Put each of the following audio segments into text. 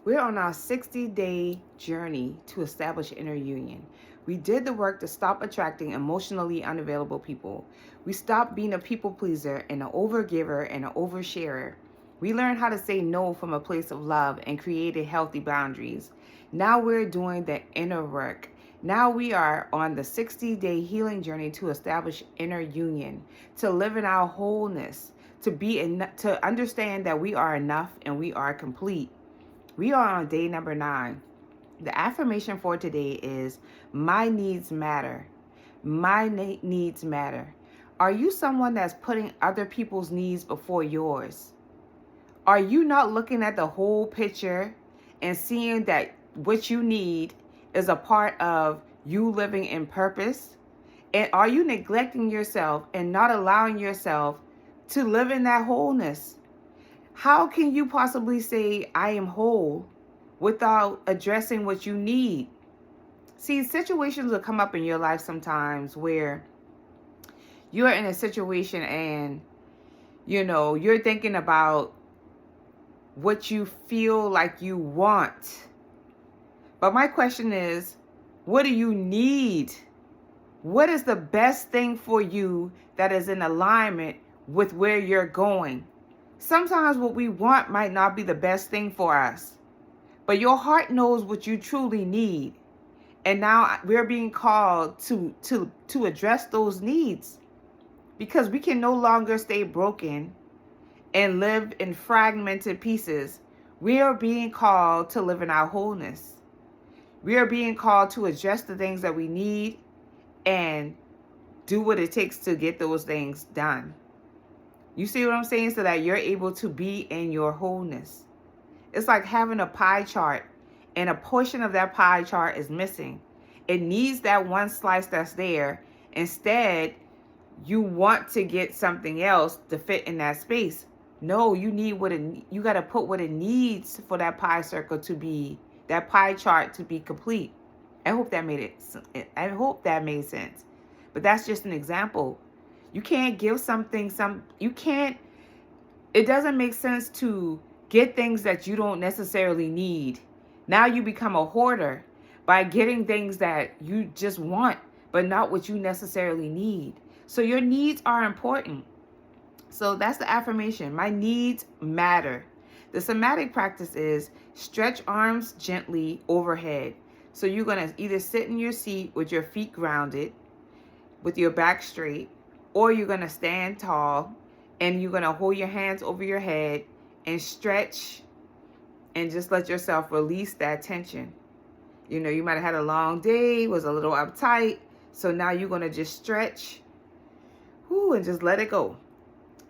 We're on our 60-day journey to establish inner union. We did the work to stop attracting emotionally unavailable people. We stopped being a people pleaser and an overgiver and an oversharer. We learned how to say no from a place of love and created healthy boundaries. Now we're doing the inner work. Now we are on the 60-day healing journey to establish inner union, to live in our wholeness, to understand that we are enough and we are complete. We are on day number 9. The affirmation for today is, my needs matter. My needs matter. Are you someone that's putting other people's needs before yours? Are you not looking at the whole picture and seeing that what you need is a part of you living in purpose? And are you neglecting yourself and not allowing yourself to live in that wholeness? How can you possibly say, I am whole, without addressing what you need? See, situations will come up in your life sometimes where you're in a situation and, you're thinking about what you feel like you want. But my question is, what do you need? What is the best thing for you that is in alignment with where you're going? Sometimes what we want might not be the best thing for us, but your heart knows what you truly need. And now we're being called to address those needs, because we can no longer stay broken and live in fragmented pieces. We are being called to live in our wholeness. We are being called to address the things that we need and do what it takes to get those things done. You see what I'm saying? So that you're able to be in your wholeness. It's like having a pie chart and a portion of that pie chart is missing. It needs that one slice that's there. Instead, you want to get something else to fit in that space. No, you got to put what it needs for that pie circle to be, that pie chart to be complete. I hope that made sense. But that's just an example. You can't give it doesn't make sense to get things that you don't necessarily need. Now you become a hoarder by getting things that you just want, but not what you necessarily need. So your needs are important. So that's the affirmation. My needs matter. The somatic practice is stretch arms gently overhead. So you're going to either sit in your seat with your feet grounded, with your back straight, or you're going to stand tall and you're going to hold your hands over your head and stretch and just let yourself release that tension. You might have had a long day, was a little uptight. So now you're going to just stretch and just let it go.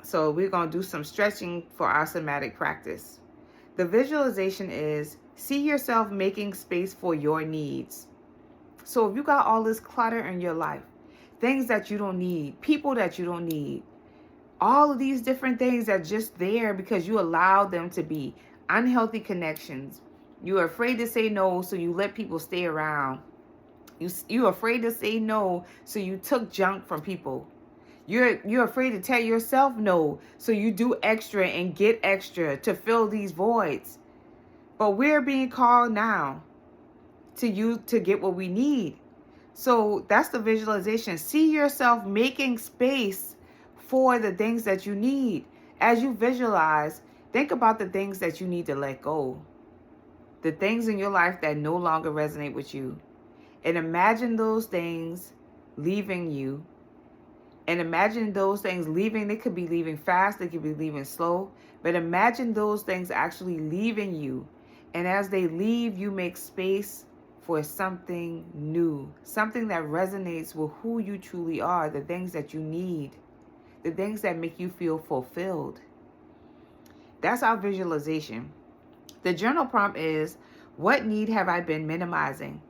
So we're going to do some stretching for our somatic practice. The visualization is, see yourself making space for your needs. So if you got all this clutter in your life, things that you don't need, people that you don't need, all of these different things that are just there because you allowed them to be, unhealthy connections. You're afraid to say no, so you let people stay around. You're afraid to say no, so you took junk from people. You're afraid to tell yourself no, so you do extra and get extra to fill these voids. But we're being called now to get what we need. So that's the visualization. See yourself making space for the things that you need. As you visualize, think about the things that you need to let go. The things in your life that no longer resonate with you. And imagine those things leaving you. And imagine those things leaving. They could be leaving fast. They could be leaving slow. But imagine those things actually leaving you. And as they leave, you make space for something new. Something that resonates with who you truly are. The things that you need. The things that make you feel fulfilled. That's our visualization. The journal prompt is, what need have I been minimizing?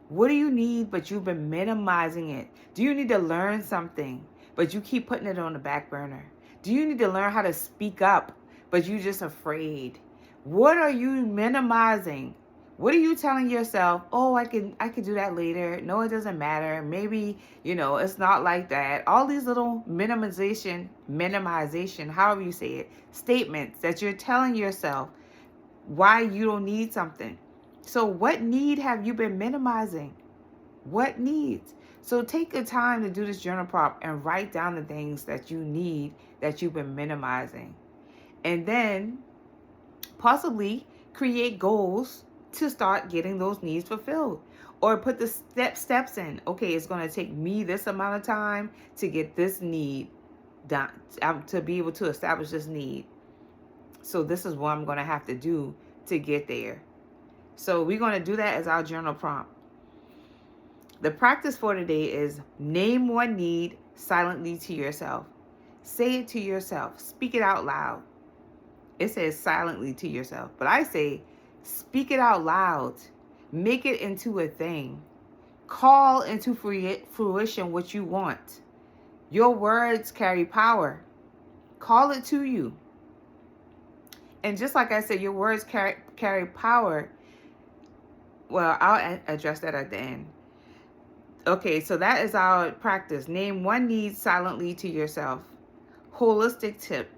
What do you need, but you've been minimizing it? Do you need to learn something, but you keep putting it on the back burner? Do you need to learn how to speak up, but you're just afraid? What are you minimizing? What are you telling yourself? Oh, I can do that later. No, it doesn't matter. Maybe, it's not like that. All these little minimization, however you say it, statements that you're telling yourself why you don't need something. So what need have you been minimizing? What needs? So take the time to do this journal prompt and write down the things that you need that you've been minimizing. And then possibly create goals to start getting those needs fulfilled. Or put the steps in. Okay, it's going to take me this amount of time to get this need done, to be able to establish this need. So this is what I'm going to have to do to get there. So we're going to do that as our journal prompt. The practice for today is name one need silently to yourself. Say it to yourself. Speak it out loud. It says silently to yourself, but I say speak it out loud. Make it into a thing. Call into fruition what you want. Your words carry power. Call it to you. And just like I said, your words carry power. Well, I'll address that at the end. Okay, so that is our practice. Name one need silently to yourself. Holistic tip.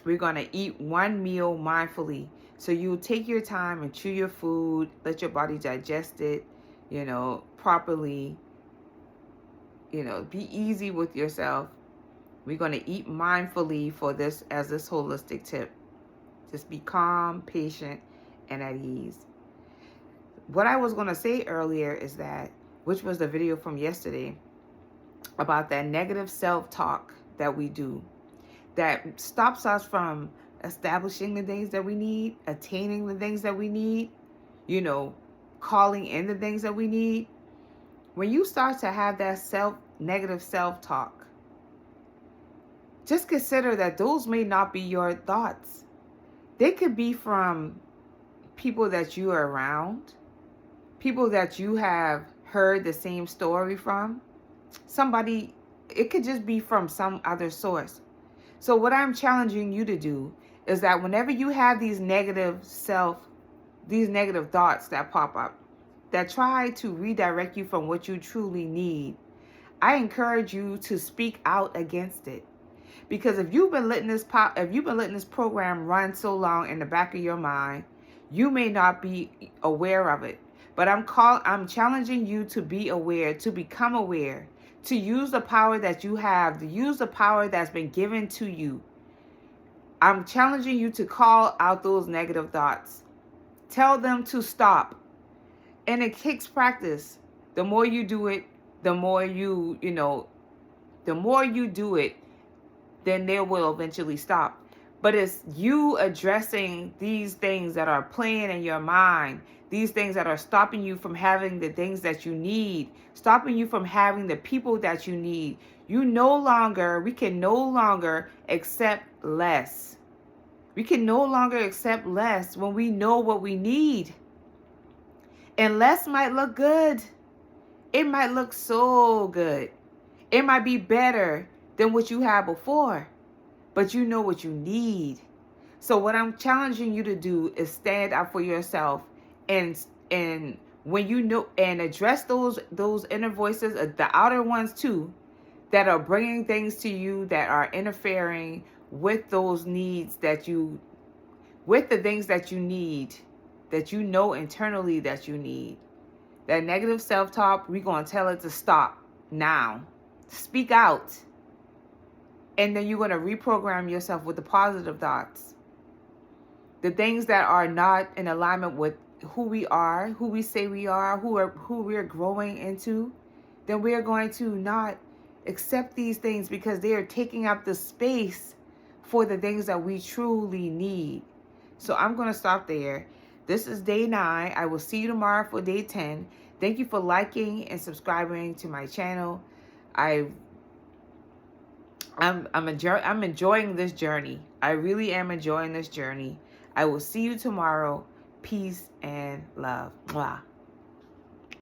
We're going to eat one meal mindfully. So you take your time and chew your food, let your body digest it, properly. Be easy with yourself. We're going to eat mindfully for this as this holistic tip. Just be calm, patient, and at ease. What I was going to say earlier is that, which was the video from yesterday, about that negative self-talk that we do, that stops us from establishing the things that we need, attaining the things that we need, calling in the things that we need. When you start to have that negative self-talk, just consider that those may not be your thoughts. They could be from people that you are around, people that you have heard the same story from, somebody. It could just be from some other source. So what I'm challenging you to do is that whenever you have these negative thoughts that pop up, that try to redirect you from what you truly need, I encourage you to speak out against it. Because if you've been letting this program run so long in the back of your mind, you may not be aware of it. But I'm challenging you to be aware, to become aware, to use the power that you have, to use the power that's been given to you. I'm challenging you to call out those negative thoughts. Tell them to stop. And it takes practice. The more you do it, the more the more you do it, then they will eventually stop. But it's you addressing these things that are playing in your mind, these things that are stopping you from having the things that you need, stopping you from having the people that you need. We can no longer accept less. We can no longer accept less when we know what we need. And less might look good. It might look so good. It might be better than what you had before, but you know what you need. So what I'm challenging you to do is stand up for yourself, and when you know, and address those inner voices, the outer ones too, that are bringing things to you that are interfering with those needs with the things that you need, that you know internally that you need. That negative self-talk, we're going to tell it to stop now. Speak out. And then you're going to reprogram yourself with the positive thoughts. The things that are not in alignment with who we are, who we say we are, who we're growing into, then we are going to not accept these things because they are taking up the space for the things that we truly need. So I'm going to stop there. This is day 9. I will see you tomorrow for day 10. Thank you for liking and subscribing to my channel. I'm enjoying this journey. I really am enjoying this journey. I will see you tomorrow. Peace and love. Mwah.